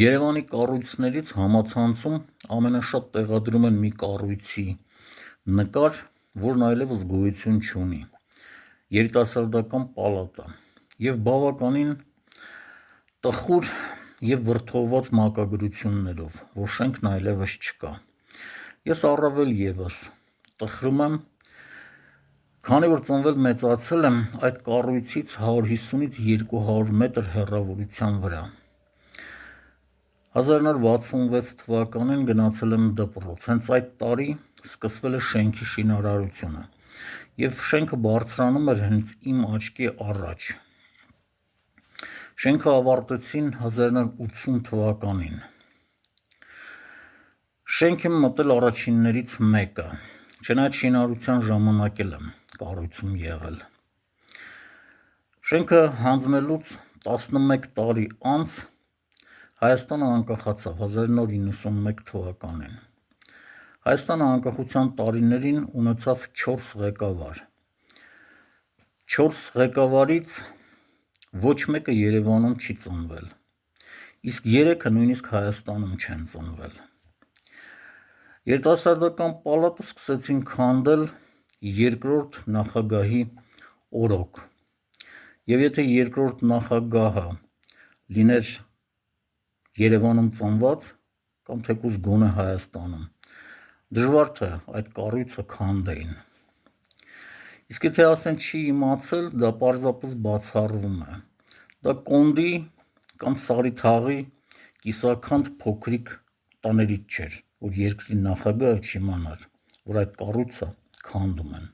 Երևանի կառույցներից համացանցում ամենաշատ տեղադրում են մի կառույցի նկար, որն այլևս գոյություն չունի, երիտասարդական պալատը, և բավականին տխուր և վրդովված մակագրություններով, որ շենքն այլևս չկա։ Ես առավել ևս տխրում եմ, քանի որ ծնվել-մեծացել եմ այդ կառույցից 150-ից 200 մետր հեռավորության վրա։ 1966 թվականին գնացել եմ դպրոց, հենց այդ տարի սկսվել է շենքի շինարարությունը, և շենքը բարձրանում էր հենց իմ աչքի առաջ։ Շենքը ավարտեցին 1980 թվականին։ Շենք եմ մտել առաջիններից մեկը, չնայած շինարարության ժամանակ էլ եմ կառույցում եղել։ Շենքը հանձնելուց 11 տարի անց Հայաստանը անկախացավ 1991 թվականին։ Հայաստանը անկախության տարիներին ունեցավ 4 ղեկավար։ 4 ղեկավարից ոչ մեկը Երևանում չի ծնվել, իսկ 3-ը նույնիսկ Հայաստանում չեն ծնվել։ Երիտասարդական պալատը սկսեցին քանդել երկրորդ նախագահի օրոք, և եթե երկրորդ նախագահը լիներ Երևանում ծնված կամ թեկուզ գոնե Հայաստանում, դժվար թե այդ կառույցը քանդեին։ Իսկ եթե ասեն չի իմացել, դա պարզապես բացառվում է։ Դա Կոնդի կամ Սարիթաղի կիսաքանդ փոքրիկ տներից չէր, որ երկրի նախագահը չիմանար, որ այդ կառույցը քանդում են։